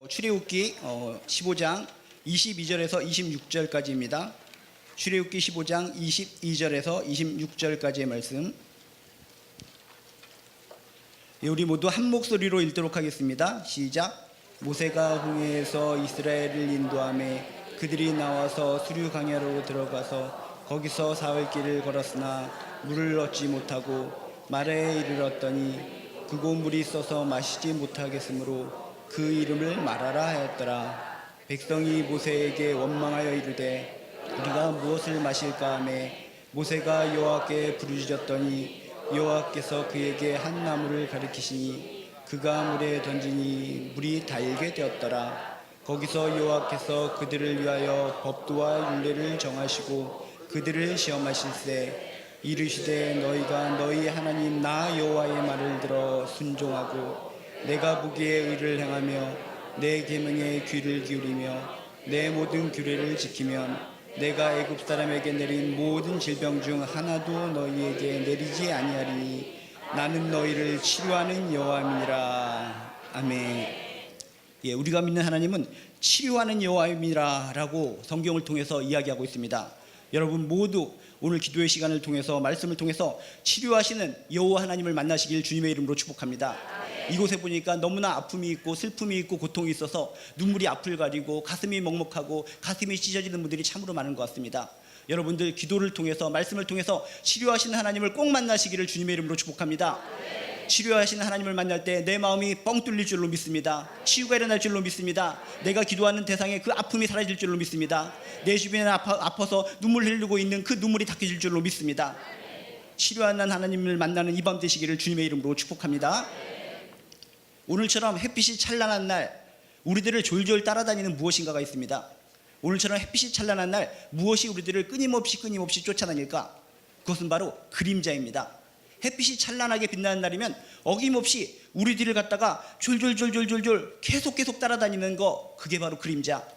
출애굽기 15장 22절에서 26절까지입니다. 출애굽기 15장 22절에서 26절까지의 말씀. 우리 모두 한 목소리로 읽도록 하겠습니다. 시작. 모세가 홍해에서 이스라엘을 인도하매 그들이 나와서 수류 광야로 들어가서 거기서 사흘길을 걸었으나 물을 얻지 못하고 마라에 이르렀더니 그곳 물이 써서 마시지 못하겠으므로 그 이름을 마라라 하였더라. 백성이 모세에게 원망하여 이르되 우리가 무엇을 마실까 하며 모세가 여호와께 부르짖었더니 여호와께서 그에게 한 나무를 가리키시니 그가 물에 던지니 물이 달게 되었더라. 거기서 여호와께서 그들을 위하여 법도와 율례를 정하시고 그들을 시험하실세 이르시되 너희가 너희 하나님 나 여호와의 말을 들어 순종하고 내가 보기에 의를 행하며 내 계명에 귀를 기울이며 내 모든 규례를 지키면 내가 애굽 사람에게 내린 모든 질병 중 하나도 너희에게 내리지 아니하리니 나는 너희를 치료하는 여호와이니라. 아멘. 우리가 믿는 하나님은 치료하는 여호와이니라라고 성경을 통해서 이야기하고 있습니다. 여러분 모두 오늘 기도의 시간을 통해서 말씀을 통해서 치료하시는 여호와 하나님을 만나시길 주님의 이름으로 축복합니다. 이곳에 보니까 너무나 아픔이 있고 슬픔이 있고 고통이 있어서 눈물이 앞을 가리고 가슴이 먹먹하고 가슴이 찢어지는 분들이 참으로 많은 것 같습니다. 여러분들 기도를 통해서 말씀을 통해서 치료하시는 하나님을 꼭 만나시기를 주님의 이름으로 축복합니다. 치료하시는 하나님을 만날 때 내 마음이 뻥 뚫릴 줄로 믿습니다. 치유가 일어날 줄로 믿습니다. 내가 기도하는 대상에 그 아픔이 사라질 줄로 믿습니다. 내 주변에 아파서 눈물 흘리고 있는 그 눈물이 닦여질 줄로 믿습니다. 치료하는 하나님을 만나는 이 밤 되시기를 주님의 이름으로 축복합니다. 오늘처럼 햇빛이 찬란한 날 우리들을 졸졸 따라다니는 무엇인가가 있습니다. 오늘처럼 햇빛이 찬란한 날 무엇이 우리들을 끊임없이 쫓아다닐까? 그것은 바로 그림자입니다. 햇빛이 찬란하게 빛나는 날이면 어김없이 우리들을 갖다가 졸졸 계속 따라다니는 거, 그게 바로 그림자.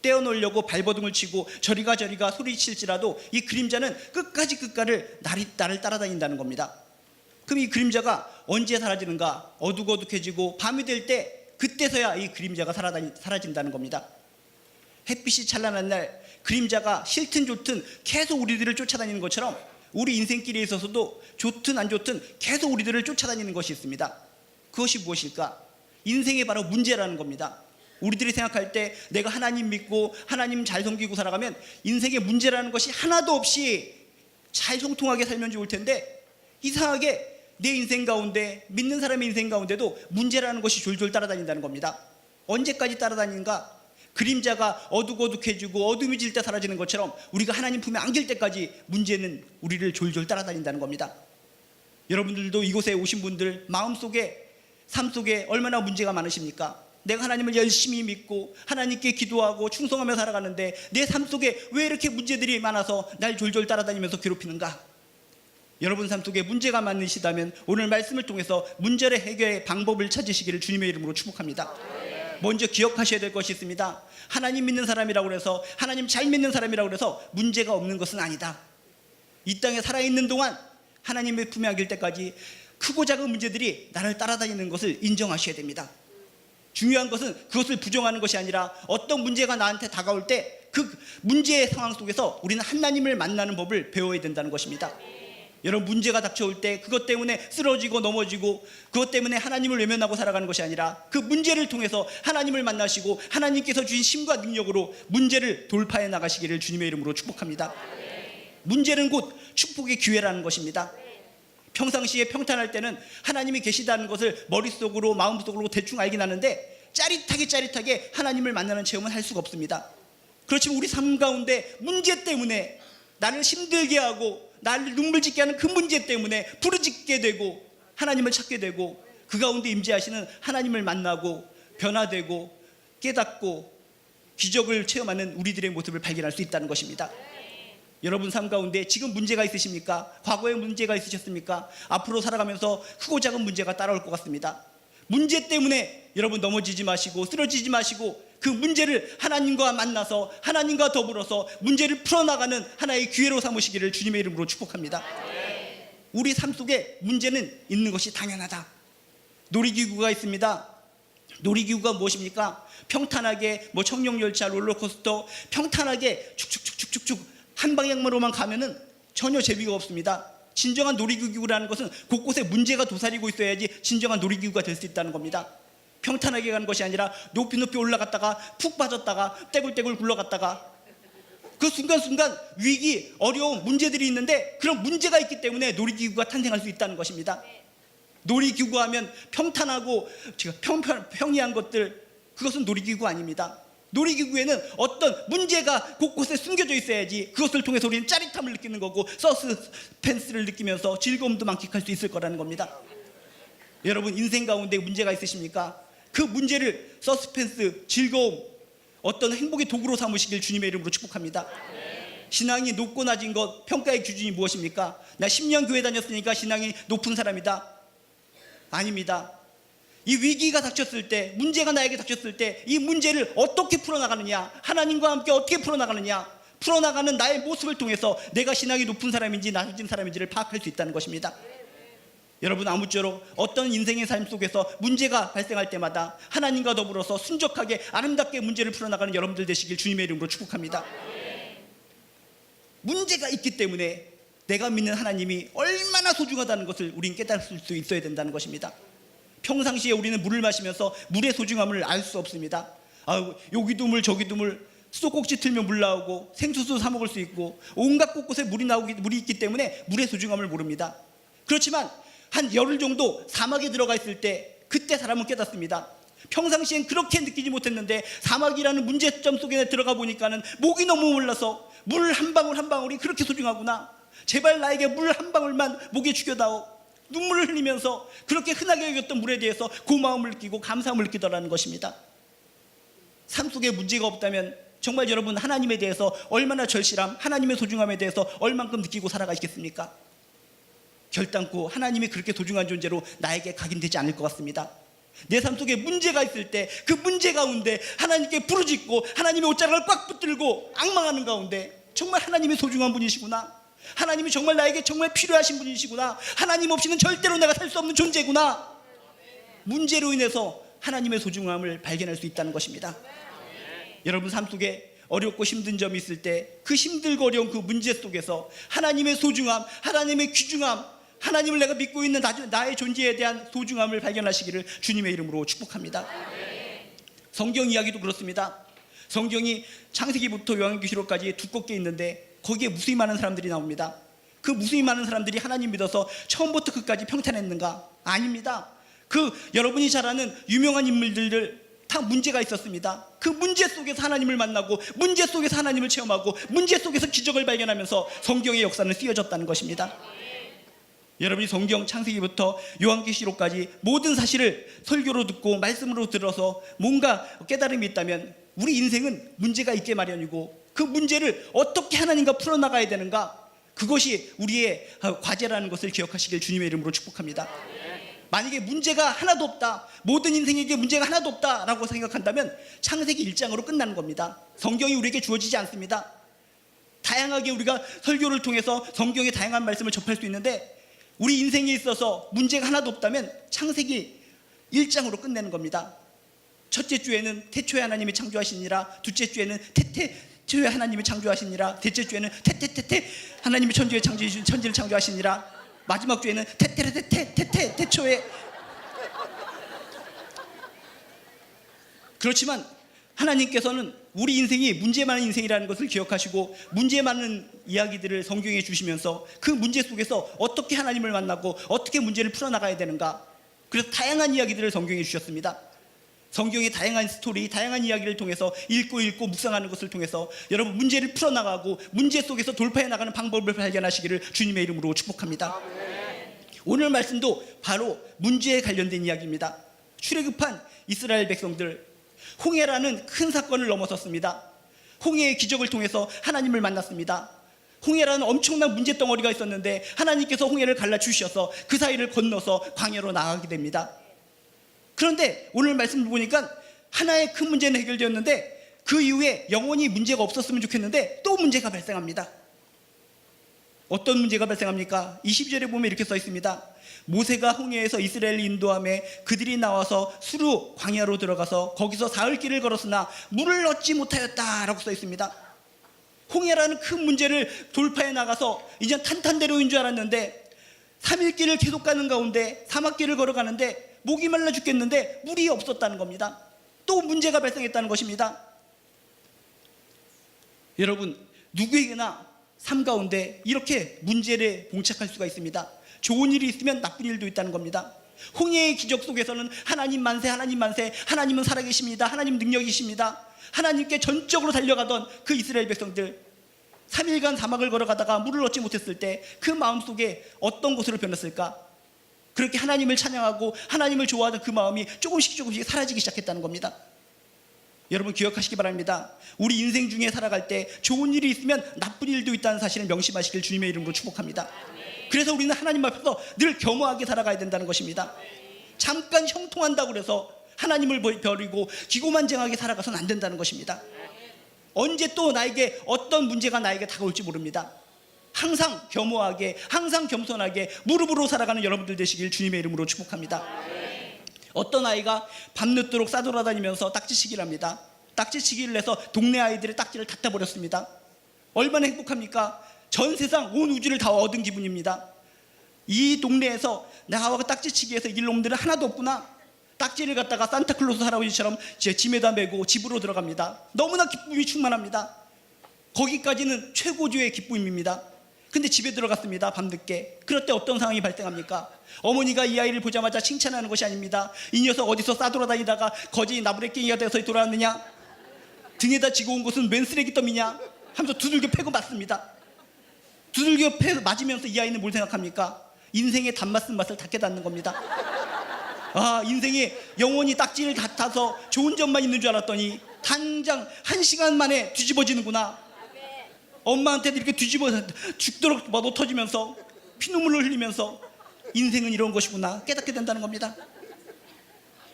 떼어놓으려고 발버둥을 치고 저리가 소리칠지라도 이 그림자는 끝까지 나를 따라다닌다는 겁니다. 그럼 이 그림자가 언제 사라지는가? 어둑어둑해지고 밤이 될 때 그때서야 이 그림자가 사라진다는 겁니다. 햇빛이 찬란한 날 그림자가 싫든 좋든 계속 우리들을 쫓아다니는 것처럼 우리 인생길에 있어서도 좋든 안 좋든 계속 우리들을 쫓아다니는 것이 있습니다. 그것이 무엇일까? 인생의 바로 문제라는 겁니다. 우리들이 생각할 때 내가 하나님 믿고 하나님 잘 섬기고 살아가면 인생의 문제라는 것이 하나도 없이 잘 통통하게 살면 좋을 텐데 이상하게 내 인생 가운데 믿는 사람의 인생 가운데도 문제라는 것이 졸졸 따라다닌다는 겁니다. 언제까지 따라다니는가? 그림자가 어둑어둑해지고 어둠이 질 때 사라지는 것처럼 우리가 하나님 품에 안길 때까지 문제는 우리를 졸졸 따라다닌다는 겁니다. 여러분들도 이곳에 오신 분들 마음속에 삶 속에 얼마나 문제가 많으십니까? 내가 하나님을 열심히 믿고 하나님께 기도하고 충성하며 살아가는데 내 삶 속에 왜 이렇게 문제들이 많아서 날 졸졸 따라다니면서 괴롭히는가? 여러분 삶 속에 문제가 많으시다면 오늘 말씀을 통해서 문제의 해결의 방법을 찾으시기를 주님의 이름으로 축복합니다. 먼저 기억하셔야 될 것이 있습니다. 하나님 믿는 사람이라고 해서 하나님 잘 믿는 사람이라고 해서 문제가 없는 것은 아니다. 이 땅에 살아있는 동안 하나님의 품에 안길 때까지 크고 작은 문제들이 나를 따라다니는 것을 인정하셔야 됩니다. 중요한 것은 그것을 부정하는 것이 아니라 어떤 문제가 나한테 다가올 때 그 문제의 상황 속에서 우리는 하나님을 만나는 법을 배워야 된다는 것입니다. 여러분 문제가 닥쳐올 때 그것 때문에 쓰러지고 넘어지고 그것 때문에 하나님을 외면하고 살아가는 것이 아니라 그 문제를 통해서 하나님을 만나시고 하나님께서 주신 힘과 능력으로 문제를 돌파해 나가시기를 주님의 이름으로 축복합니다. 문제는 곧 축복의 기회라는 것입니다. 평상시에 평탄할 때는 하나님이 계시다는 것을 머릿속으로 마음속으로 대충 알긴 하는데 짜릿하게 하나님을 만나는 체험은 할 수가 없습니다. 그렇지만 우리 삶 가운데 문제 때문에 나를 힘들게 하고 나를 눈물 짓게 하는 그 문제 때문에 부르짖게 되고 하나님을 찾게 되고 그 가운데 임재하시는 하나님을 만나고 변화되고 깨닫고 기적을 체험하는 우리들의 모습을 발견할 수 있다는 것입니다. 여러분 삶 가운데 지금 문제가 있으십니까? 과거에 문제가 있으셨습니까? 앞으로 살아가면서 크고 작은 문제가 따라올 것 같습니다. 문제 때문에 여러분 넘어지지 마시고 쓰러지지 마시고 그 문제를 하나님과 만나서 하나님과 더불어서 문제를 풀어나가는 하나의 기회로 삼으시기를 주님의 이름으로 축복합니다. 우리 삶 속에 문제는 있는 것이 당연하다. 놀이기구가 있습니다. 놀이기구가 무엇입니까? 평탄하게 청룡열차, 롤러코스터 평탄하게 축축축축축축 한 방향으로만 가면은 전혀 재미가 없습니다. 진정한 놀이기구라는 것은 곳곳에 문제가 도사리고 있어야지 진정한 놀이기구가 될 수 있다는 겁니다. 평탄하게 가는 것이 아니라 높이 높이 올라갔다가 푹 빠졌다가 떼굴떼굴 굴러갔다가 그 순간순간 위기, 어려움, 문제들이 있는데 그런 문제가 있기 때문에 놀이기구가 탄생할 수 있다는 것입니다. 놀이기구 하면 평탄하고 평이한 것들, 그것은 놀이기구 아닙니다. 놀이기구에는 어떤 문제가 곳곳에 숨겨져 있어야지 그것을 통해서 우리는 짜릿함을 느끼는 거고 서스펜스를 느끼면서 즐거움도 만끽할 수 있을 거라는 겁니다. 여러분 인생 가운데 문제가 있으십니까? 그 문제를 서스펜스, 즐거움, 어떤 행복의 도구로 삼으시길 주님의 이름으로 축복합니다. 신앙이 높고 낮은 것, 평가의 기준이 무엇입니까? 나 10년 교회 다녔으니까 신앙이 높은 사람이다. 아닙니다. 이 위기가 닥쳤을 때, 문제가 나에게 닥쳤을 때 이 문제를 어떻게 풀어나가느냐, 하나님과 함께 어떻게 풀어나가느냐, 풀어나가는 나의 모습을 통해서 내가 신앙이 높은 사람인지 낮은 사람인지를 파악할 수 있다는 것입니다. 여러분 아무쪼록 어떤 인생의 삶 속에서 문제가 발생할 때마다 하나님과 더불어서 순적하게 아름답게 문제를 풀어나가는 여러분들 되시길 주님의 이름으로 축복합니다. 문제가 있기 때문에 내가 믿는 하나님이 얼마나 소중하다는 것을 우린 깨달을 수 있어야 된다는 것입니다. 평상시에 우리는 물을 마시면서 물의 소중함을 알 수 없습니다. 여기도 물 저기도 물, 수도꼭지 틀면 물 나오고 생수도 사 먹을 수 있고 온갖 곳곳에 물이 있기 때문에 물의 소중함을 모릅니다. 그렇지만 한 열흘 정도 사막에 들어가 있을 때 그때 사람은 깨닫습니다. 평상시엔 그렇게 느끼지 못했는데 사막이라는 문제점 속에 들어가 보니까는 목이 너무 올라서 물 한 방울 한 방울이 그렇게 소중하구나, 제발 나에게 물 한 방울만 목에 죽여다오, 눈물을 흘리면서 그렇게 흔하게 여겼던 물에 대해서 고마움을 느끼고 감사함을 느끼더라는 것입니다. 삶 속에 문제가 없다면 정말 여러분 하나님에 대해서 얼마나 절실함, 하나님의 소중함에 대해서 얼만큼 느끼고 살아가시겠습니까? 결단코 하나님이 그렇게 소중한 존재로 나에게 각인되지 않을 것 같습니다. 내 삶 속에 문제가 있을 때 그 문제 가운데 하나님께 부르짖고 하나님의 옷자락을 꽉 붙들고 앙망하는 가운데 정말 하나님이 소중한 분이시구나, 하나님이 정말 나에게 정말 필요하신 분이시구나, 하나님 없이는 절대로 내가 살 수 없는 존재구나, 문제로 인해서 하나님의 소중함을 발견할 수 있다는 것입니다. 여러분 삶 속에 어렵고 힘든 점이 있을 때 그 힘들고 어려운 그 문제 속에서 하나님의 소중함, 하나님의 귀중함, 하나님을 내가 믿고 있는 나의 존재에 대한 소중함을 발견하시기를 주님의 이름으로 축복합니다. 성경 이야기도 그렇습니다. 성경이 창세기부터 요한계시록까지 두껍게 있는데 거기에 무수히 많은 사람들이 나옵니다. 그 무수히 많은 사람들이 하나님 믿어서 처음부터 끝까지 평탄했는가? 아닙니다. 여러분이 잘 아는 유명한 인물들 다 문제가 있었습니다. 그 문제 속에서 하나님을 만나고 문제 속에서 하나님을 체험하고 문제 속에서 기적을 발견하면서 성경의 역사는 쓰여졌다는 것입니다. 여러분이 성경 창세기부터 요한계시록까지 모든 사실을 설교로 듣고 말씀으로 들어서 뭔가 깨달음이 있다면 우리 인생은 문제가 있게 마련이고 그 문제를 어떻게 하나님과 풀어나가야 되는가, 그것이 우리의 과제라는 것을 기억하시길 주님의 이름으로 축복합니다. 만약에 문제가 하나도 없다, 모든 인생에게 문제가 하나도 없다라고 생각한다면 창세기 1장으로 끝나는 겁니다. 성경이 우리에게 주어지지 않습니다. 다양하게 우리가 설교를 통해서 성경의 다양한 말씀을 접할 수 있는데 우리 인생에 있어서 문제가 하나도 없다면 창세기 1장으로 끝내는 겁니다. 첫째 주에는 태초에 하나님이 창조하시니라, 둘째 주에는 태초에 하나님이 창조하시니라, 셋째 주에는 태태태태 하나님이 천지를 창조하시니라, 마지막 주에는 태초에. 그렇지만 하나님께서는 우리 인생이 문제 많은 인생이라는 것을 기억하시고 문제 많은 이야기들을 성경에 주시면서 그 문제 속에서 어떻게 하나님을 만나고 어떻게 문제를 풀어나가야 되는가, 그래서 다양한 이야기들을 성경에 주셨습니다. 성경의 다양한 스토리, 다양한 이야기를 통해서 읽고 묵상하는 것을 통해서 여러분 문제를 풀어나가고 문제 속에서 돌파해 나가는 방법을 발견하시기를 주님의 이름으로 축복합니다. 오늘 말씀도 바로 문제에 관련된 이야기입니다. 출애굽한 이스라엘 백성들, 홍해라는 큰 사건을 넘어섰습니다. 홍해의 기적을 통해서 하나님을 만났습니다. 홍해라는 엄청난 문제덩어리가 있었는데 하나님께서 홍해를 갈라주셔서 그 사이를 건너서 광야로 나가게 됩니다. 그런데 오늘 말씀을 보니까 하나의 큰 문제는 해결되었는데 그 이후에 영원히 문제가 없었으면 좋겠는데 또 문제가 발생합니다. 어떤 문제가 발생합니까? 22절에 보면 이렇게 써 있습니다. 모세가 홍해에서 이스라엘을 인도함에 그들이 나와서 수루 광야로 들어가서 거기서 사흘 길을 걸었으나 물을 얻지 못하였다라고 써 있습니다. 홍해라는 큰 문제를 돌파해 나가서 이제 탄탄대로인 줄 알았는데 3일 길을 계속 가는 가운데 사막길을 걸어가는데 목이 말라 죽겠는데 물이 없었다는 겁니다. 또 문제가 발생했다는 것입니다. 여러분, 누구에게나 삶 가운데 이렇게 문제를 봉착할 수가 있습니다. 좋은 일이 있으면 나쁜 일도 있다는 겁니다. 홍해의 기적 속에서는 하나님 만세, 하나님 만세, 하나님은 살아계십니다, 하나님 능력이십니다, 하나님께 전적으로 달려가던 그 이스라엘 백성들, 3일간 사막을 걸어가다가 물을 얻지 못했을 때 그 마음속에 어떤 것으로 변했을까? 그렇게 하나님을 찬양하고 하나님을 좋아하던 그 마음이 조금씩 사라지기 시작했다는 겁니다. 여러분, 기억하시기 바랍니다. 우리 인생 중에 살아갈 때 좋은 일이 있으면 나쁜 일도 있다는 사실을 명심하시길 주님의 이름으로 축복합니다. 그래서 우리는 하나님 앞에서 늘 겸허하게 살아가야 된다는 것입니다. 잠깐 형통한다고 해서 하나님을 버리고 기고만장하게 살아가서는 안 된다는 것입니다. 언제 또 나에게 어떤 문제가 나에게 다가올지 모릅니다. 항상 겸허하게, 항상 겸손하게 무릎으로 살아가는 여러분들 되시길 주님의 이름으로 축복합니다. 어떤 아이가 밤늦도록 싸돌아다니면서 딱지치기를 합니다. 딱지치기를 해서 동네 아이들의 딱지를 다 버렸습니다. 얼마나 행복합니까? 전 세상 온 우주를 다 얻은 기분입니다. 이 동네에서 나하고 딱지치기해서 이길 놈들은 하나도 없구나. 딱지를 갖다가 산타클로스 할아버지처럼 제 짐에다 메고 집으로 들어갑니다. 너무나 기쁨이 충만합니다. 거기까지는 최고조의 기쁨입니다. 근데 집에 들어갔습니다. 밤늦게. 그럴 때 어떤 상황이 발생합니까? 어머니가 이 아이를 보자마자 칭찬하는 것이 아닙니다. 이 녀석 어디서 싸돌아다니다가 거지 나부레깽이가 돼서 돌아왔느냐? 등에다 지고 온 것은 웬 쓰레기 더미냐? 하면서 두들겨 패고 맞습니다. 두들겨 패고 맞으면서 이 아이는 뭘 생각합니까? 인생의 단맛 쓴맛을 다 깨닫는 겁니다. 아, 인생이 영원히 딱지를 다 타서 좋은 점만 있는 줄 알았더니 당장 1시간 만에 뒤집어지는구나. 엄마한테 이렇게 뒤집어서 죽도록 뭐 터지면서 피눈물을 흘리면서 인생은 이런 것이구나 깨닫게 된다는 겁니다.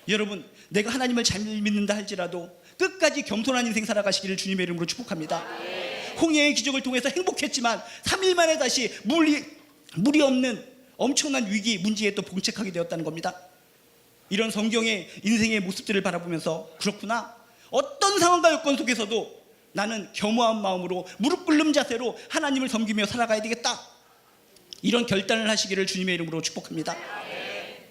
여러분, 내가 하나님을 잘 믿는다 할지라도 끝까지 겸손한 인생 살아가시기를 주님의 이름으로 축복합니다. 홍해의 기적을 통해서 행복했지만 3일 만에 다시 물이 없는 엄청난 위기, 문제에 또 봉착하게 되었다는 겁니다. 이런 성경의 인생의 모습들을 바라보면서 그렇구나, 어떤 상황과 여건 속에서도 나는 겸허한 마음으로 무릎 꿇는 자세로 하나님을 섬기며 살아가야 되겠다, 이런 결단을 하시기를 주님의 이름으로 축복합니다.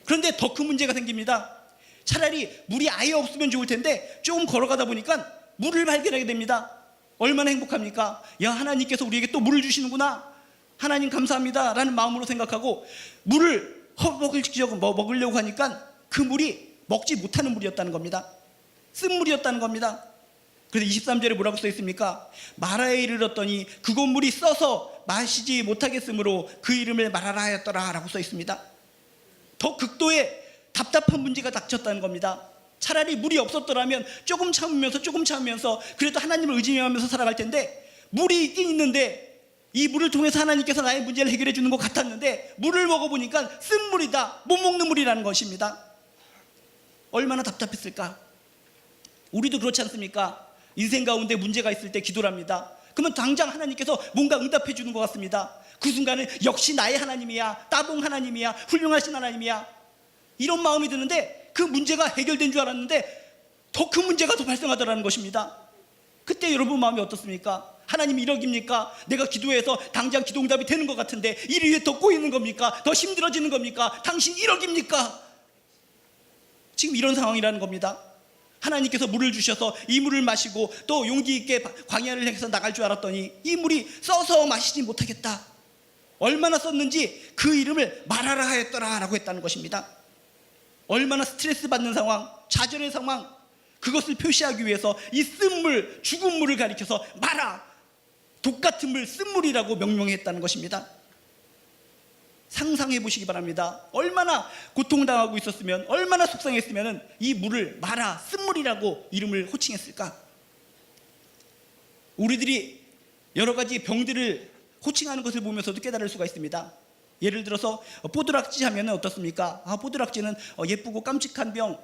그런데 더 큰 문제가 생깁니다. 차라리 물이 아예 없으면 좋을 텐데 조금 걸어가다 보니까 물을 발견하게 됩니다. 얼마나 행복합니까? 야, 하나님께서 우리에게 또 물을 주시는구나, 하나님 감사합니다 라는 마음으로 생각하고 물을 먹으려고 하니까 그 물이 먹지 못하는 물이었다는 겁니다. 쓴 물이었다는 겁니다. 그래서 23절에 뭐라고 써 있습니까? 마라에 이르렀더니 그곳 물이 써서 마시지 못하겠으므로 그 이름을 마라라 하였더라 라고 써 있습니다. 더 극도의 답답한 문제가 닥쳤다는 겁니다. 차라리 물이 없었더라면 조금 참으면서 그래도 하나님을 의지하면서 살아갈 텐데, 물이 있긴 있는데 이 물을 통해서 하나님께서 나의 문제를 해결해 주는 것 같았는데 물을 먹어보니까 쓴 물이다, 못 먹는 물이라는 것입니다. 얼마나 답답했을까? 우리도 그렇지 않습니까? 인생 가운데 문제가 있을 때 기도를 합니다. 그러면 당장 하나님께서 뭔가 응답해 주는 것 같습니다. 그 순간은 역시 나의 하나님이야, 따봉 하나님이야, 훌륭하신 하나님이야, 이런 마음이 드는데 그 문제가 해결된 줄 알았는데 더 큰 문제가 더 발생하더라는 것입니다. 그때 여러분 마음이 어떻습니까? 하나님이 1억입니까? 내가 기도해서 당장 기도 응답이 되는 것 같은데 일이 왜 더 꼬이는 겁니까? 더 힘들어지는 겁니까? 당신 1억입니까? 지금 이런 상황이라는 겁니다. 하나님께서 물을 주셔서 이 물을 마시고 또 용기 있게 광야를 향해서 나갈 줄 알았더니 이 물이 써서 마시지 못하겠다. 얼마나 썼는지 그 이름을 마라라 하였더라 라고 했다는 것입니다. 얼마나 스트레스 받는 상황, 좌절의 상황, 그것을 표시하기 위해서 이 쓴물, 죽은 물을 가리켜서 마라, 독같은 물, 쓴물이라고 명명했다는 것입니다. 상상해 보시기 바랍니다. 얼마나 고통당하고 있었으면, 얼마나 속상했으면 이 물을 마라, 쓴물이라고 이름을 호칭했을까? 우리들이 여러 가지 병들을 호칭하는 것을 보면서도 깨달을 수가 있습니다. 예를 들어서 뽀드락지 하면 어떻습니까? 뽀드락지는 예쁘고 깜찍한 병,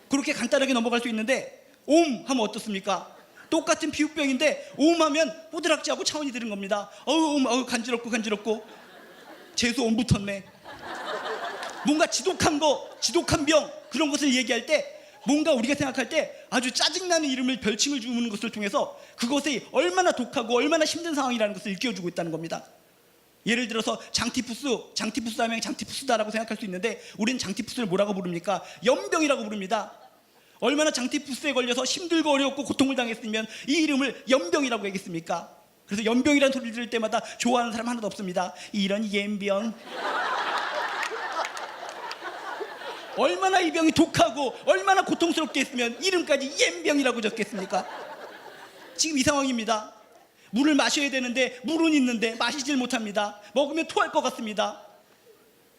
그렇게 간단하게 넘어갈 수 있는데 옴 하면 어떻습니까? 똑같은 피부병인데 옴 하면 뽀드락지하고 차원이 다른 겁니다. 옴, 간지럽고 재수 옴 붙었네. 뭔가 지독한 거, 지독한 병, 그런 것을 얘기할 때 뭔가 우리가 생각할 때 아주 짜증나는 이름을, 별칭을 주는 것을 통해서 그것이 얼마나 독하고 얼마나 힘든 상황이라는 것을 일깨워주고 있다는 겁니다. 예를 들어서 장티푸스 하면 장티푸스다라고 생각할 수 있는데 우리는 장티푸스를 뭐라고 부릅니까? 연병이라고 부릅니다. 얼마나 장티푸스에 걸려서 힘들고 어렵고 고통을 당했으면 이 이름을 연병이라고 하겠습니까? 그래서 연병이라는 소리를 들을 때마다 좋아하는 사람 하나도 없습니다. 이런 연병. 얼마나 이 병이 독하고 얼마나 고통스럽게 했으면 이름까지 연병이라고 적겠습니까? 지금 이 상황입니다. 물을 마셔야 되는데 물은 있는데 마시질 못합니다. 먹으면 토할 것 같습니다.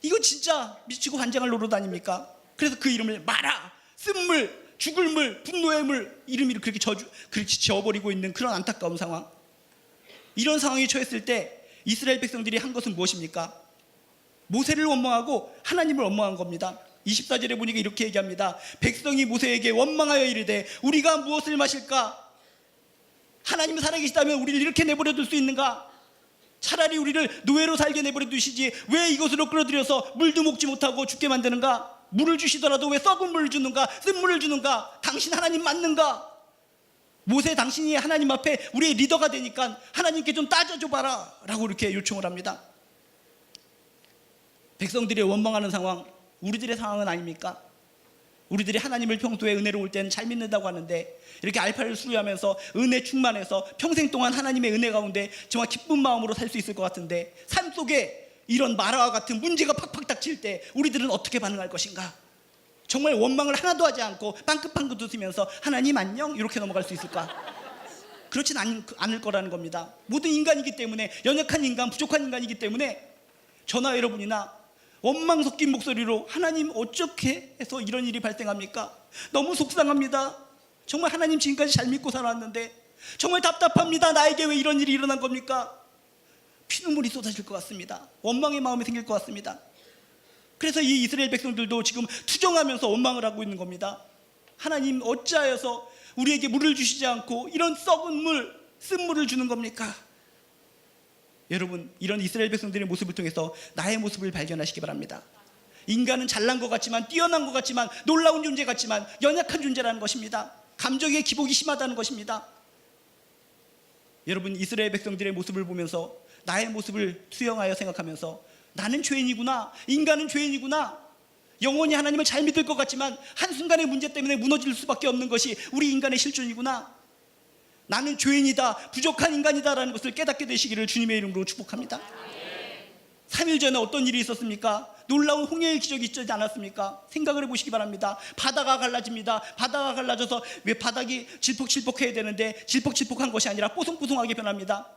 이거 진짜 미치고 환장할 노릇 아닙니까? 그래서 그 이름을 마라, 쓴물, 죽을 물, 분노의 물, 이름이 그렇게 지어버리고 있는 그런 안타까운 상황. 이런 상황에 처했을 때 이스라엘 백성들이 한 것은 무엇입니까? 모세를 원망하고 하나님을 원망한 겁니다. 24절에 보니까 이렇게 얘기합니다. 백성이 모세에게 원망하여 이르되 우리가 무엇을 마실까? 하나님이 살아계시다면 우리를 이렇게 내버려 둘 수 있는가? 차라리 우리를 노예로 살게 내버려 두시지 왜 이곳으로 끌어들여서 물도 먹지 못하고 죽게 만드는가? 물을 주시더라도 왜 썩은 물을 주는가? 쓴 물을 주는가? 당신 하나님 맞는가? 모세, 당신이 하나님 앞에 우리의 리더가 되니까 하나님께 좀 따져줘봐라 라고 이렇게 요청을 합니다. 백성들이 원망하는 상황, 우리들의 상황은 아닙니까? 우리들이 하나님을 평소에 은혜로울 때는 잘 믿는다고 하는데 이렇게 알파를 수리하면서 은혜 충만해서 평생 동안 하나님의 은혜 가운데 정말 기쁜 마음으로 살 수 있을 것 같은데 삶 속에 이런 마라와 같은 문제가 팍팍 닥칠 때 우리들은 어떻게 반응할 것인가? 정말 원망을 하나도 하지 않고 빵긋빵긋 웃으면서 하나님 안녕? 이렇게 넘어갈 수 있을까? 그렇진 않을 거라는 겁니다. 모든 인간이기 때문에, 연약한 인간, 부족한 인간이기 때문에 저나 여러분이나 원망 섞인 목소리로 하나님 어떻게 해서 이런 일이 발생합니까? 너무 속상합니다. 정말 하나님 지금까지 잘 믿고 살아왔는데 정말 답답합니다. 나에게 왜 이런 일이 일어난 겁니까? 피눈물이 쏟아질 것 같습니다. 원망의 마음이 생길 것 같습니다. 그래서 이 이스라엘 백성들도 지금 투정하면서 원망을 하고 있는 겁니다. 하나님 어찌하여서 우리에게 물을 주시지 않고 이런 썩은 물, 쓴물을 주는 겁니까? 여러분, 이런 이스라엘 백성들의 모습을 통해서 나의 모습을 발견하시기 바랍니다. 인간은 잘난 것 같지만, 뛰어난 것 같지만, 놀라운 존재 같지만 연약한 존재라는 것입니다. 감정의 기복이 심하다는 것입니다. 여러분, 이스라엘 백성들의 모습을 보면서 나의 모습을 투영하여 생각하면서 나는 죄인이구나, 인간은 죄인이구나, 영원히 하나님을 잘 믿을 것 같지만 한순간의 문제 때문에 무너질 수밖에 없는 것이 우리 인간의 실존이구나, 나는 죄인이다, 부족한 인간이다라는 것을 깨닫게 되시기를 주님의 이름으로 축복합니다. 3일 전에 어떤 일이 있었습니까? 놀라운 홍해의 기적이 있지 않았습니까? 생각을 해보시기 바랍니다. 바다가 갈라집니다. 바다가 갈라져서 왜 바닥이 질퍽질퍽해야 되는데 질퍽질퍽한 것이 아니라 뽀송뽀송하게 변합니다.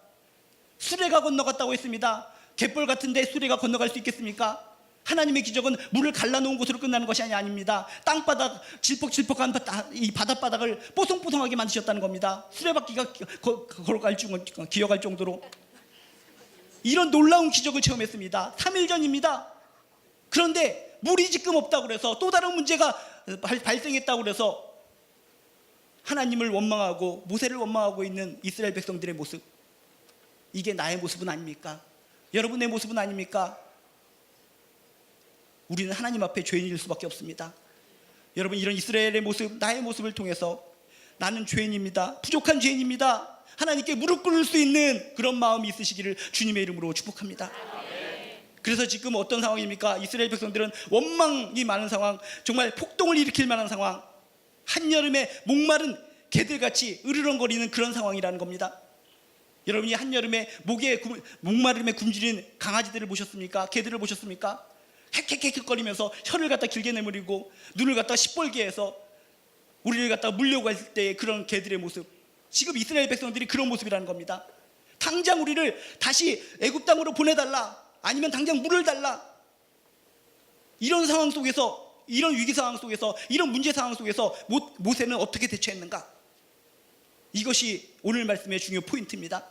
수레가 건너갔다고 했습니다. 갯벌 같은데 수레가 건너갈 수 있겠습니까? 하나님의 기적은 물을 갈라놓은 곳으로 끝나는 것이 아닙니다. 땅바닥, 질퍽질퍽한 이 바닷바닥을 뽀송뽀송하게 만드셨다는 겁니다. 수레바퀴가 기어갈 정도로 이런 놀라운 기적을 체험했습니다. 3일 전입니다. 그런데 물이 지금 없다고 그래서 또 다른 문제가 발생했다고 그래서 하나님을 원망하고 모세를 원망하고 있는 이스라엘 백성들의 모습, 이게 나의 모습은 아닙니까? 여러분의 모습은 아닙니까? 우리는 하나님 앞에 죄인일 수밖에 없습니다. 여러분, 이런 이스라엘의 모습, 나의 모습을 통해서 나는 죄인입니다, 부족한 죄인입니다, 하나님께 무릎 꿇을 수 있는 그런 마음이 있으시기를 주님의 이름으로 축복합니다. 그래서 지금 어떤 상황입니까? 이스라엘 백성들은 원망이 많은 상황, 정말 폭동을 일으킬 만한 상황, 한여름에 목마른 개들같이 으르렁거리는 그런 상황이라는 겁니다. 여러분이 한여름에 목마름에 굶주린 강아지들을 보셨습니까? 개들을 보셨습니까? 헥헥헥거리면서 혀를 갖다 길게 내밀고 눈을 갖다 시뻘게 해서 우리를 갖다 물려고 할 때의 그런 개들의 모습, 지금 이스라엘 백성들이 그런 모습이라는 겁니다. 당장 우리를 다시 애굽 땅으로 보내달라, 아니면 당장 물을 달라. 이런 상황 속에서, 이런 위기 상황 속에서, 이런 문제 상황 속에서 모세는 어떻게 대처했는가? 이것이 오늘 말씀의 중요 포인트입니다.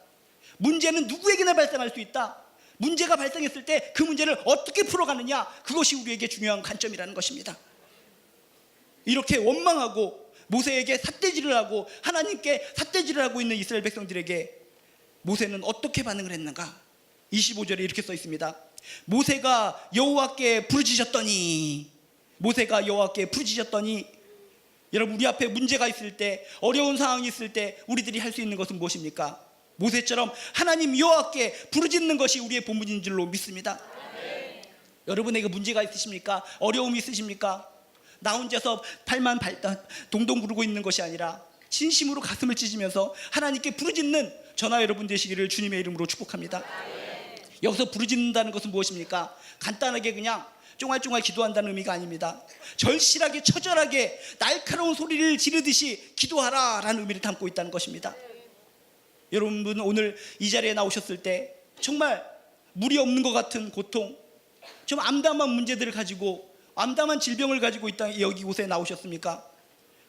문제는 누구에게나 발생할 수 있다. 문제가 발생했을 때 그 문제를 어떻게 풀어가느냐, 그것이 우리에게 중요한 관점이라는 것입니다. 이렇게 원망하고 모세에게 삿대질을 하고 하나님께 삿대질을 하고 있는 이스라엘 백성들에게 모세는 어떻게 반응을 했는가? 25절에 이렇게 써 있습니다. 모세가 여호와께 부르짖었더니, 모세가 여호와께 부르짖었더니, 여러분, 우리 앞에 문제가 있을 때, 어려운 상황이 있을 때 우리들이 할 수 있는 것은 무엇입니까? 모세처럼 하나님 여호와께 부르짖는 것이 우리의 본분인 줄로 믿습니다. 여러분에게 문제가 있으십니까? 어려움이 있으십니까? 나 혼자서 팔만 동동 구르고 있는 것이 아니라 진심으로 가슴을 찢으면서 하나님께 부르짖는 저나 여러분 되시기를 주님의 이름으로 축복합니다. 여기서 부르짖는다는 것은 무엇입니까? 간단하게 그냥 쫑알쫑알 기도한다는 의미가 아닙니다. 절실하게 처절하게 날카로운 소리를 지르듯이 기도하라라는 의미를 담고 있다는 것입니다. 여러분, 오늘 이 자리에 나오셨을 때 정말 물이 없는 것 같은 고통, 좀 암담한 문제들을 가지고, 암담한 질병을 가지고 있다 여기 곳에 나오셨습니까?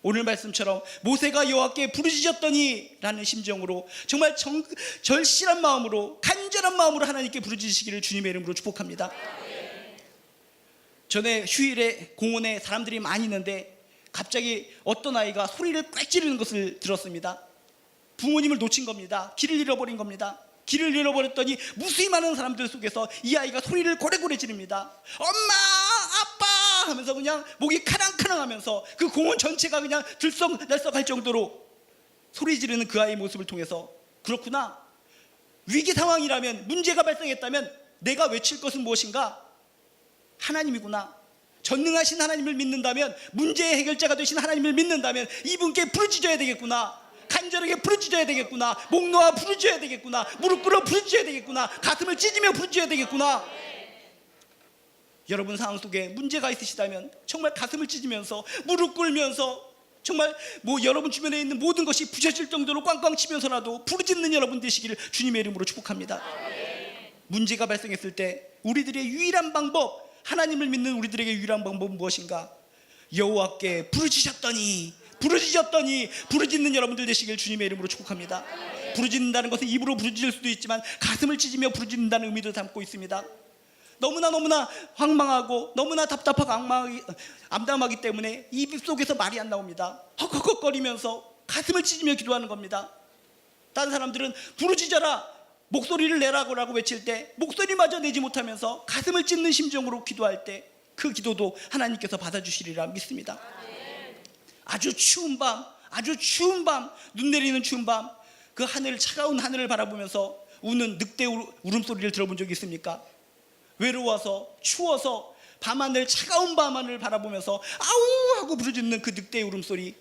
오늘 말씀처럼 모세가 여호와께 부르짖었더니 라는 심정으로 정말 절실한 마음으로, 간절한 마음으로 하나님께 부르짖으시기를 주님의 이름으로 축복합니다. 전에 휴일에 공원에 사람들이 많이 있는데 갑자기 어떤 아이가 소리를 꽥 지르는 것을 들었습니다. 부모님을 놓친 겁니다. 길을 잃어버린 겁니다. 길을 잃어버렸더니 무수히 많은 사람들 속에서 이 아이가 소리를 고래고래 지릅니다. 엄마, 아빠 하면서 그냥 목이 카랑카랑 하면서 그 공원 전체가 그냥 들썩날썩할 정도로 소리 지르는 그 아이의 모습을 통해서, 그렇구나, 위기 상황이라면, 문제가 발생했다면 내가 외칠 것은 무엇인가? 하나님이구나. 전능하신 하나님을 믿는다면, 문제의 해결자가 되신 하나님을 믿는다면 이분께 부르짖어야 되겠구나. 간절하게 부르짖어야 되겠구나. 목 놓아 부르짖어야 되겠구나. 무릎 꿇어 부르짖어야 되겠구나. 가슴을 찢으며 부르짖어야 되겠구나. 여러분 상황 속에 문제가 있으시다면 정말 가슴을 찢으면서 무릎 꿇으면서 정말 여러분 주변에 있는 모든 것이 부셔질 정도로 꽝꽝 치면서라도 부르짖는 여러분 되시기를 주님의 이름으로 축복합니다. 문제가 발생했을 때 우리들의 유일한 방법, 하나님을 믿는 우리들에게 유일한 방법은 무엇인가? 여호와께 부르짖었더니 부르짖는 여러분들 되시길 주님의 이름으로 축복합니다. 부르짖는다는 것은 입으로 부르짖을 수도 있지만 가슴을 찢으며 부르짖는다는 의미도 담고 있습니다. 너무나 황망하고 너무나 답답하고 암담하기 때문에 입 속에서 말이 안 나옵니다. 헉헉거리면서 가슴을 찢으며 기도하는 겁니다. 다른 사람들은 부르짖어라, 목소리를 내라고 외칠 때 목소리마저 내지 못하면서 가슴을 찢는 심정으로 기도할 때 그 기도도 하나님께서 받아주시리라 믿습니다. 아주 추운 밤, 눈 내리는 추운 밤, 그 하늘, 차가운 하늘을 바라보면서 우는 늑대 울음소리를 들어본 적이 있습니까? 외로워서, 추워서 밤하늘, 차가운 밤하늘을 바라보면서 아우 하고 부르짖는 그 늑대의 울음소리,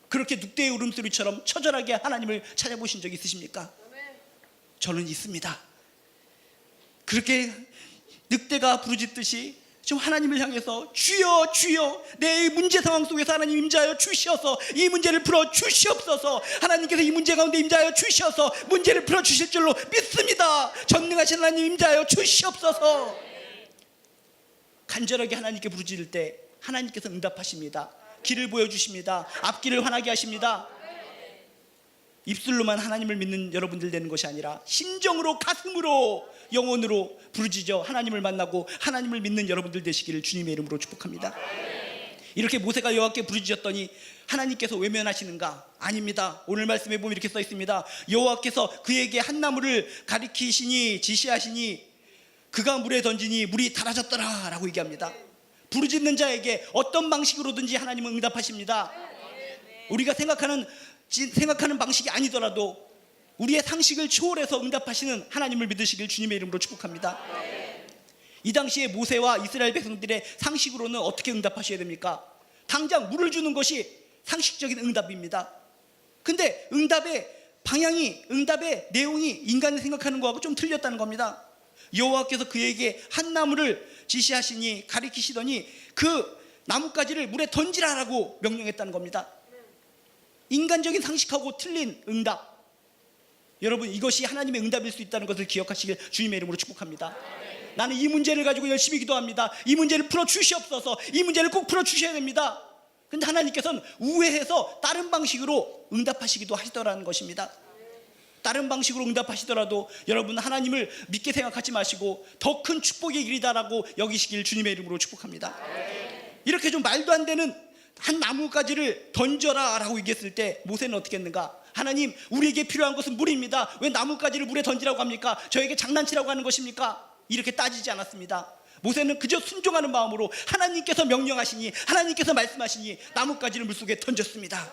그렇게 늑대의 울음소리처럼 처절하게 하나님을 찾아보신 적이 있으십니까? 저는 있습니다. 그렇게 늑대가 부르짖듯이 좀 하나님을 향해서 주여 주여, 내 문제 상황 속에서 하나님 임자하여 주시어서 이 문제를 풀어 주시옵소서. 하나님께서 이 문제 가운데 임자하여 주시어서 문제를 풀어 주실 줄로 믿습니다. 전능하신 하나님 임자하여 주시옵소서. 간절하게 하나님께 부르짖을 때 하나님께서 응답하십니다. 길을 보여주십니다. 앞길을 환하게 하십니다. 입술로만 하나님을 믿는 여러분들 되는 것이 아니라 심정으로, 가슴으로, 영혼으로 부르짖어 하나님을 만나고 하나님을 믿는 여러분들 되시기를 주님의 이름으로 축복합니다. 이렇게 모세가 여호와께 부르짖었더니 하나님께서 외면하시는가? 아닙니다. 오늘 말씀에 보면 이렇게 써 있습니다. 여호와께서 그에게 한 나무를 가리키시니, 지시하시니 그가 물에 던지니 물이 달아졌더라 라고 얘기합니다. 부르짖는 자에게 어떤 방식으로든지 하나님은 응답하십니다. 우리가 생각하는 방식이 아니더라도 우리의 상식을 초월해서 응답하시는 하나님을 믿으시길 주님의 이름으로 축복합니다. 이 당시에 모세와 이스라엘 백성들의 상식으로는 어떻게 응답하셔야 됩니까? 당장 물을 주는 것이 상식적인 응답입니다. 근데 응답의 방향이, 응답의 내용이 인간이 생각하는 거하고 좀 틀렸다는 겁니다. 여호와께서 그에게 한 나무를 지시하시니, 가리키시더니 그 나뭇가지를 물에 던지라라고 명령했다는 겁니다. 인간적인 상식하고 틀린 응답, 여러분 이것이 하나님의 응답일 수 있다는 것을 기억하시길 주님의 이름으로 축복합니다. 나는 이 문제를 가지고 열심히 기도합니다. 이 문제를 풀어 주시옵소서. 이 문제를 꼭 풀어 주셔야 됩니다. 근데 하나님께서는 우회해서 다른 방식으로 응답하시기도 하시더라는 것입니다. 다른 방식으로 응답하시더라도 여러분 하나님을 믿게 생각하지 마시고 더 큰 축복의 길이다라고 여기시길 주님의 이름으로 축복합니다. 이렇게 좀 말도 안 되는 한 나뭇가지를 던져라 라고 얘기했을 때 모세는 어떻게 했는가? 하나님, 우리에게 필요한 것은 물입니다. 왜 나뭇가지를 물에 던지라고 합니까? 저에게 장난치라고 하는 것입니까? 이렇게 따지지 않았습니다. 모세는 그저 순종하는 마음으로 하나님께서 명령하시니, 하나님께서 말씀하시니 나뭇가지를 물속에 던졌습니다.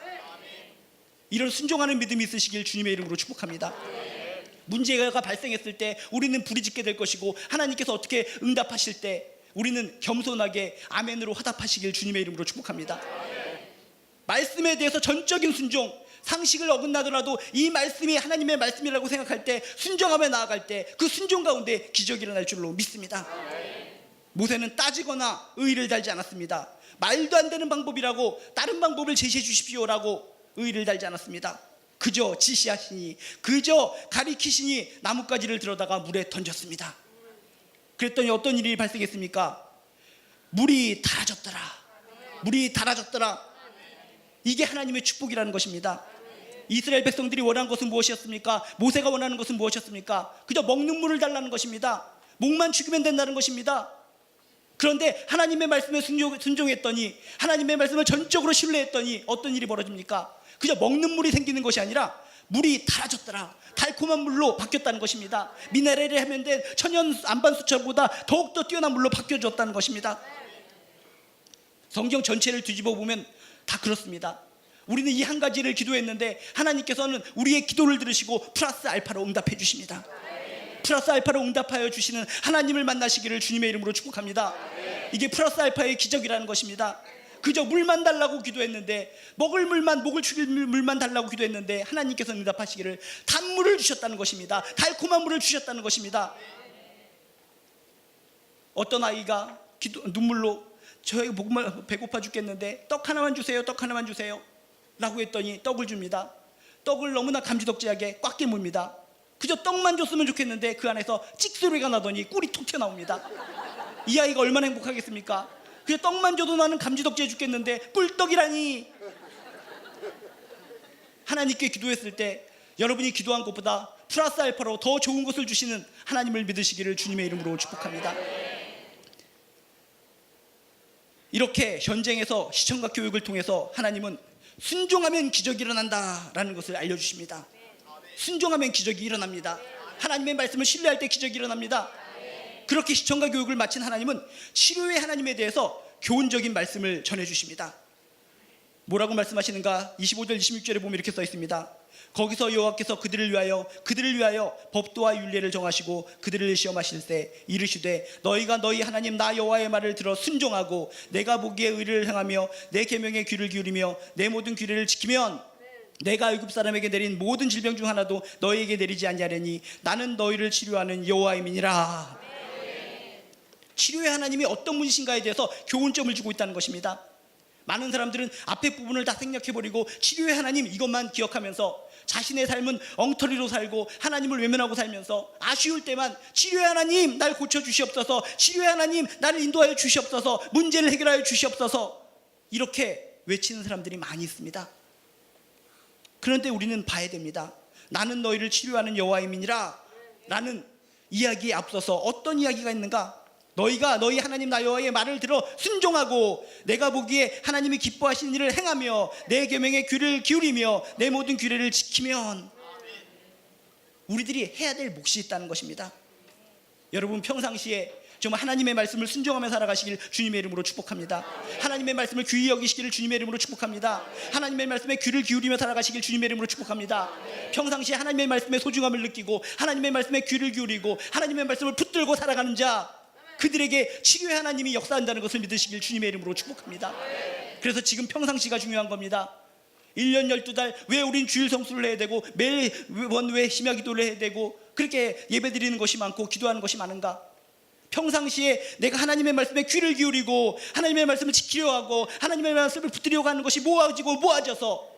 이런 순종하는 믿음이 있으시길 주님의 이름으로 축복합니다. 문제가 발생했을 때 우리는 부르짖게 될 것이고, 하나님께서 어떻게 응답하실 때 우리는 겸손하게 아멘으로 화답하시길 주님의 이름으로 축복합니다. 말씀에 대해서 전적인 순종, 상식을 어긋나더라도 이 말씀이 하나님의 말씀이라고 생각할 때, 순종하며 나아갈 때 그 순종 가운데 기적이 일어날 줄로 믿습니다. 모세는 따지거나 의의를 달지 않았습니다. 말도 안 되는 방법이라고 다른 방법을 제시해 주십시오라고 의의를 달지 않았습니다. 그저 지시하시니, 그저 가리키시니 나뭇가지를 들어다가 물에 던졌습니다. 그랬더니 어떤 일이 발생했습니까? 물이 달아졌더라. 물이 달아졌더라. 이게 하나님의 축복이라는 것입니다. 이스라엘 백성들이 원하는 것은 무엇이었습니까? 모세가 원하는 것은 무엇이었습니까? 그저 먹는 물을 달라는 것입니다. 목만 죽이면 된다는 것입니다. 그런데 하나님의 말씀에 순종했더니, 하나님의 말씀을 전적으로 신뢰했더니 어떤 일이 벌어집니까? 그저 먹는 물이 생기는 것이 아니라 물이 달아졌더라. 달콤한 물로 바뀌었다는 것입니다. 미네랄이 하면 된 천연 안반수철보다 더욱더 뛰어난 물로 바뀌어졌다는 것입니다. 성경 전체를 뒤집어 보면 다 그렇습니다. 우리는 이 한 가지를 기도했는데 하나님께서는 우리의 기도를 들으시고 플러스 알파로 응답해 주십니다. 플러스 알파로 응답하여 주시는 하나님을 만나시기를 주님의 이름으로 축복합니다. 이게 플러스 알파의 기적이라는 것입니다. 그저 물만 달라고 기도했는데, 먹을 물만, 목을 축일 물만 달라고 기도했는데 하나님께서 응답하시기를 단물을 주셨다는 것입니다. 달콤한 물을 주셨다는 것입니다. 어떤 아이가 눈물로 저희 배고파 죽겠는데 떡 하나만 주세요, 떡 하나만 주세요 라고 했더니 떡을 줍니다. 떡을 너무나 감지덕지하게 꽉 깨뭅니다. 그저 떡만 줬으면 좋겠는데 그 안에서 찍소리가 나더니 꿀이 톡 튀어나옵니다. 이 아이가 얼마나 행복하겠습니까? 그저 떡만 줘도 나는 감지덕지해 죽겠는데 꿀떡이라니. 하나님께 기도했을 때 여러분이 기도한 것보다 플러스 알파로 더 좋은 것을 주시는 하나님을 믿으시기를 주님의 이름으로 축복합니다. 이렇게 현장에서 시청각 교육을 통해서 하나님은 순종하면 기적이 일어난다라는 것을 알려주십니다. 순종하면 기적이 일어납니다. 하나님의 말씀을 신뢰할 때 기적이 일어납니다. 그렇게 시청각 교육을 마친 하나님은 치료의 하나님에 대해서 교훈적인 말씀을 전해주십니다. 뭐라고 말씀하시는가? 25절 26절에 보면 이렇게 써 있습니다. 거기서 여호와께서 그들을 위하여 법도와 율례를 정하시고 그들을 시험하실세 이르시되 너희가 너희 하나님 나 여호와의 말을 들어 순종하고 내가 보기에 의를 행하며 내 계명에 귀를 기울이며 내 모든 규례를 지키면 내가 애굽 사람에게 내린 모든 질병 중 하나도 너희에게 내리지 아니하려니 나는 너희를 치료하는 여호와임이니라. 치료의 하나님이 어떤 분이신가에 대해서 교훈점을 주고 있다는 것입니다. 많은 사람들은 앞에 부분을 다 생략해버리고 치료의 하나님 이것만 기억하면서 자신의 삶은 엉터리로 살고 하나님을 외면하고 살면서 아쉬울 때만 치료의 하나님 날 고쳐주시옵소서, 치료의 하나님 나를 인도하여 주시옵소서, 문제를 해결하여 주시옵소서 이렇게 외치는 사람들이 많이 있습니다. 그런데 우리는 봐야 됩니다. 나는 너희를 치료하는 여호와임이니라 라는 이야기에 앞서서 어떤 이야기가 있는가? 너희가 너희 하나님 나 여호와의 말을 들어 순종하고 내가 보기에 하나님이 기뻐하시는 일을 행하며 내 계명에 귀를 기울이며 내 모든 규례를 지키면 우리들이 해야 될 몫이 있다는 것입니다. 여러분 평상시에 정말 하나님의 말씀을 순종하며 살아가시길 주님의 이름으로 축복합니다. 하나님의 말씀을 귀히 여기시기를 주님의 이름으로 축복합니다. 하나님의 말씀에 귀를 기울이며 살아가시길 주님의 이름으로 축복합니다. 평상시에 하나님의 말씀의 소중함을 느끼고 하나님의 말씀에 귀를 기울이고 하나님의 말씀을 붙들고 살아가는 자, 그들에게 치료의 하나님이 역사한다는 것을 믿으시길 주님의 이름으로 축복합니다. 그래서 지금 평상시가 중요한 겁니다. 1년 12달 왜 우린 주일 성수를 해야 되고 매일 왜 심야 기도를 해야 되고 그렇게 예배 드리는 것이 많고 기도하는 것이 많은가? 평상시에 내가 하나님의 말씀에 귀를 기울이고 하나님의 말씀을 지키려 하고 하나님의 말씀을 붙들려고 하는 것이 모아져서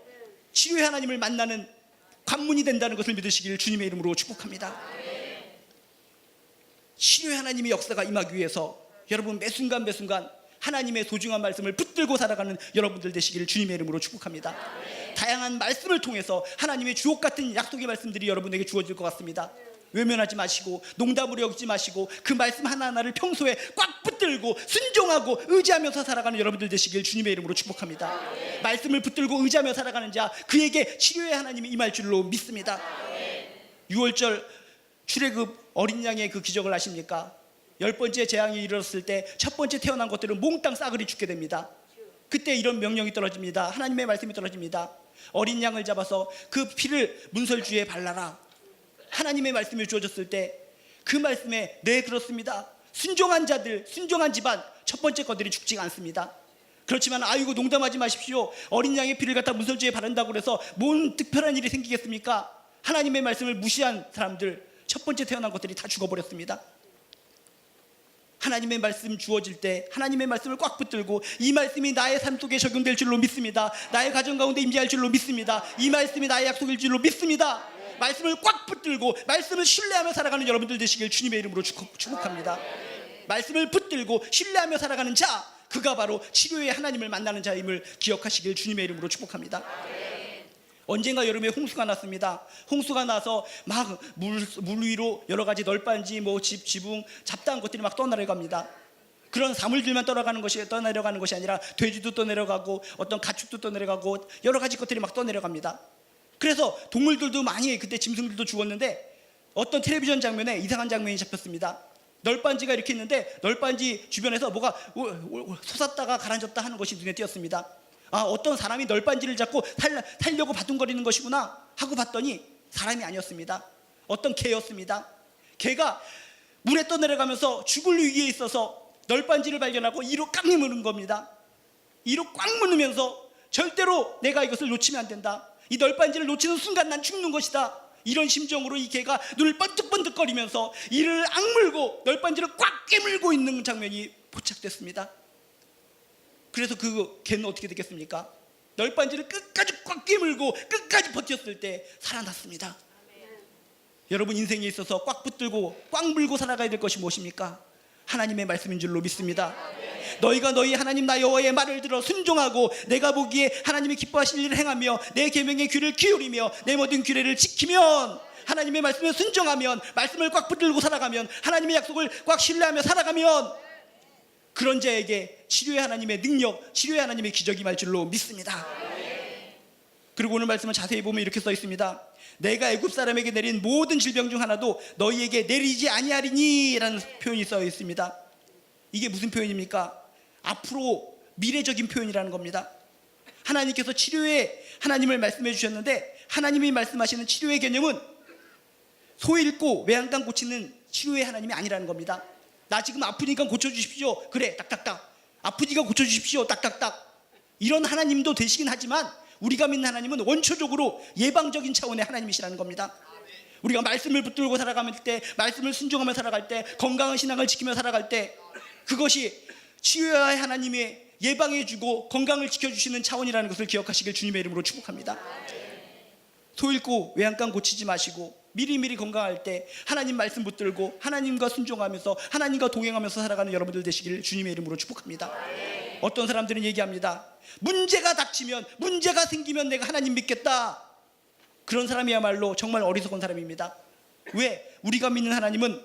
치료의 하나님을 만나는 관문이 된다는 것을 믿으시기를 주님의 이름으로 축복합니다. 치료의 하나님의 역사가 임하기 위해서 여러분 매 순간 하나님의 소중한 말씀을 붙들고 살아가는 여러분들 되시기를 주님의 이름으로 축복합니다. 다양한 말씀을 통해서 하나님의 주옥 같은 약속의 말씀들이 여러분에게 주어질 것 같습니다. 외면하지 마시고 농담으로 여기지 마시고 그 말씀 하나하나를 평소에 꽉 붙들고 순종하고 의지하면서 살아가는 여러분들 되시길 주님의 이름으로 축복합니다. 말씀을 붙들고 의지하며 살아가는 자, 그에게 치료의 하나님이 임할 줄로 믿습니다. 6월절 출애굽 어린 양의 그 기적을 아십니까? 10번째 재앙이 이르렀을 때 첫 번째 태어난 것들은 몽땅 싸그리 죽게 됩니다. 그때 이런 명령이 떨어집니다. 하나님의 말씀이 떨어집니다. 어린 양을 잡아서 그 피를 문설주에 발라라. 하나님의 말씀이 주어졌을 때 그 말씀에 네 그렇습니다. 순종한 자들, 순종한 집안 첫 번째 것들이 죽지 않습니다. 그렇지만 아이고 농담하지 마십시오. 어린 양의 피를 갖다 문설주에 바른다고 해서 뭔 특별한 일이 생기겠습니까? 하나님의 말씀을 무시한 사람들 첫 번째 태어난 것들이 다 죽어버렸습니다. 하나님의 말씀 주어질 때 하나님의 말씀을 꽉 붙들고 이 말씀이 나의 삶 속에 적용될 줄로 믿습니다. 나의 가정 가운데 임재할 줄로 믿습니다. 이 말씀이 나의 약속일 줄로 믿습니다. 말씀을 꽉 붙들고 말씀을 신뢰하며 살아가는 여러분들 되시길 주님의 이름으로 축복합니다. 말씀을 붙들고 신뢰하며 살아가는 자, 그가 바로 치료의 하나님을 만나는 자임을 기억하시길 주님의 이름으로 축복합니다. 언젠가 여름에 홍수가 났습니다. 홍수가 나서 막 물 위로 여러 가지 널빤지, 집, 지붕, 잡다한 것들이 막 떠내려갑니다. 그런 사물들만 떠내려가는 것이 아니라 돼지도 떠내려가고 어떤 가축도 떠내려가고 여러 가지 것들이 막 떠내려갑니다. 그래서 동물들도 많이 그때 짐승들도 죽었는데 어떤 텔레비전 장면에 이상한 장면이 잡혔습니다. 널빤지가 이렇게 있는데 널빤지 주변에서 뭐가 솟았다가 가라앉았다 하는 것이 눈에 띄었습니다. 아, 어떤 사람이 널빤지를 잡고 타려고 바둥거리는 것이구나 하고 봤더니 사람이 아니었습니다. 어떤 개였습니다. 개가 물에 떠내려가면서 죽을 위기에 있어서 널빤지를 발견하고 이로 꽉 무는 겁니다. 이로 꽉 무으면서 절대로 내가 이것을 놓치면 안 된다. 이 널빤지를 놓치는 순간 난 죽는 것이다. 이런 심정으로 이 개가 눈을 번뜩번뜩거리면서 이를 악물고 널빤지를 꽉 깨물고 있는 장면이 포착됐습니다. 그래서 그 개는 어떻게 됐겠습니까? 널빤지를 끝까지 꽉 깨물고 끝까지 버텼을 때 살아났습니다. 여러분 인생에 있어서 꽉 붙들고 꽉 물고 살아가야 될 것이 무엇입니까? 하나님의 말씀인 줄로 믿습니다. 너희가 너희 하나님 나 여호와의 말을 들어 순종하고 내가 보기에 하나님이 기뻐하실 일을 행하며 내 계명에 귀를 기울이며 내 모든 규례를 지키면, 하나님의 말씀에 순종하면, 말씀을 꽉 붙들고 살아가면, 하나님의 약속을 꽉 신뢰하며 살아가면 그런 자에게 치료의 하나님의 능력, 치료의 하나님의 기적이 임할 줄로 믿습니다. 그리고 오늘 말씀을 자세히 보면 이렇게 써 있습니다. 내가 애굽 사람에게 내린 모든 질병 중 하나도 너희에게 내리지 아니하리니 라는 표현이 써 있습니다. 이게 무슨 표현입니까? 앞으로 미래적인 표현이라는 겁니다. 하나님께서 치료의 하나님을 말씀해 주셨는데 하나님이 말씀하시는 치료의 개념은 소 잃고 외양간 고치는 치료의 하나님이 아니라는 겁니다. 나 지금 아프니까 고쳐주십시오. 그래 딱딱딱. 아프니까 고쳐주십시오. 딱딱딱. 이런 하나님도 되시긴 하지만 우리가 믿는 하나님은 원초적으로 예방적인 차원의 하나님이시라는 겁니다. 우리가 말씀을 붙들고 살아갈 때, 말씀을 순종하며 살아갈 때, 건강한 신앙을 지키며 살아갈 때 그것이 치유의 하나님의 예방해주고 건강을 지켜주시는 차원이라는 것을 기억하시길 주님의 이름으로 축복합니다. 소 잃고 외양간 고치지 마시고 미리미리 건강할 때 하나님 말씀 붙들고 하나님과 순종하면서 하나님과 동행하면서 살아가는 여러분들 되시길 주님의 이름으로 축복합니다. 어떤 사람들은 얘기합니다. 문제가 닥치면, 문제가 생기면 내가 하나님 믿겠다. 그런 사람이야말로 정말 어리석은 사람입니다. 왜? 우리가 믿는 하나님은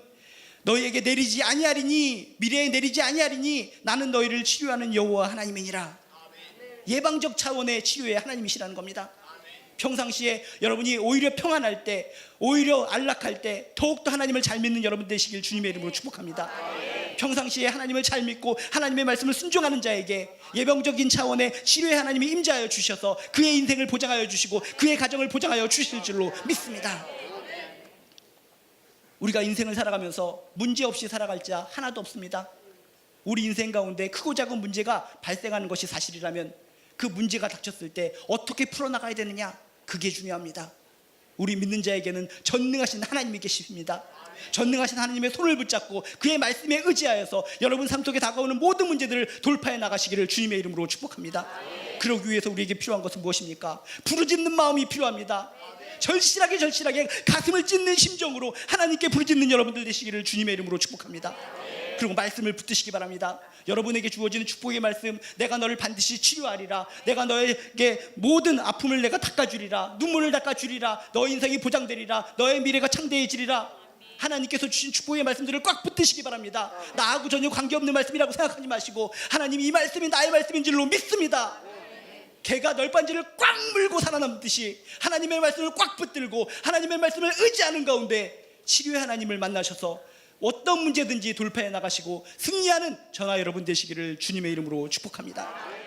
너희에게 내리지 아니하리니, 미래에 내리지 아니하리니 나는 너희를 치료하는 여호와 하나님이니라. 예방적 차원의 치료의 하나님이시라는 겁니다. 평상시에 여러분이 오히려 평안할 때, 오히려 안락할 때 더욱더 하나님을 잘 믿는 여러분 되시길 주님의 이름으로 축복합니다. 평상시에 하나님을 잘 믿고 하나님의 말씀을 순종하는 자에게 예방적인 차원의 치료의 하나님이 임재하여 주셔서 그의 인생을 보장하여 주시고 그의 가정을 보장하여 주실 줄로 믿습니다. 우리가 인생을 살아가면서 문제없이 살아갈 자 하나도 없습니다. 우리 인생 가운데 크고 작은 문제가 발생하는 것이 사실이라면 그 문제가 닥쳤을 때 어떻게 풀어나가야 되느냐, 그게 중요합니다. 우리 믿는 자에게는 전능하신 하나님이 계십니다. 전능하신 하나님의 손을 붙잡고 그의 말씀에 의지하여서 여러분 삶 속에 다가오는 모든 문제들을 돌파해 나가시기를 주님의 이름으로 축복합니다. 그러기 위해서 우리에게 필요한 것은 무엇입니까? 부르짖는 마음이 필요합니다. 절실하게 가슴을 찢는 심정으로 하나님께 부르짖는 여러분들 되시기를 주님의 이름으로 축복합니다. 그리고 말씀을 붙드시기 바랍니다. 여러분에게 주어지는 축복의 말씀, 내가 너를 반드시 치료하리라, 내가 너에게 모든 아픔을 내가 닦아주리라, 눈물을 닦아주리라, 너의 인생이 보장되리라, 너의 미래가 창대해지리라. 하나님께서 주신 축복의 말씀들을 꽉 붙드시기 바랍니다. 나하고 전혀 관계없는 말씀이라고 생각하지 마시고 하나님이 이 말씀이 나의 말씀인 줄로 믿습니다. 개가 널빤지를 꽉 물고 살아남듯이 하나님의 말씀을 꽉 붙들고 하나님의 말씀을 의지하는 가운데 치료의 하나님을 만나셔서 어떤 문제든지 돌파해 나가시고 승리하는 저와 여러분 되시기를 주님의 이름으로 축복합니다.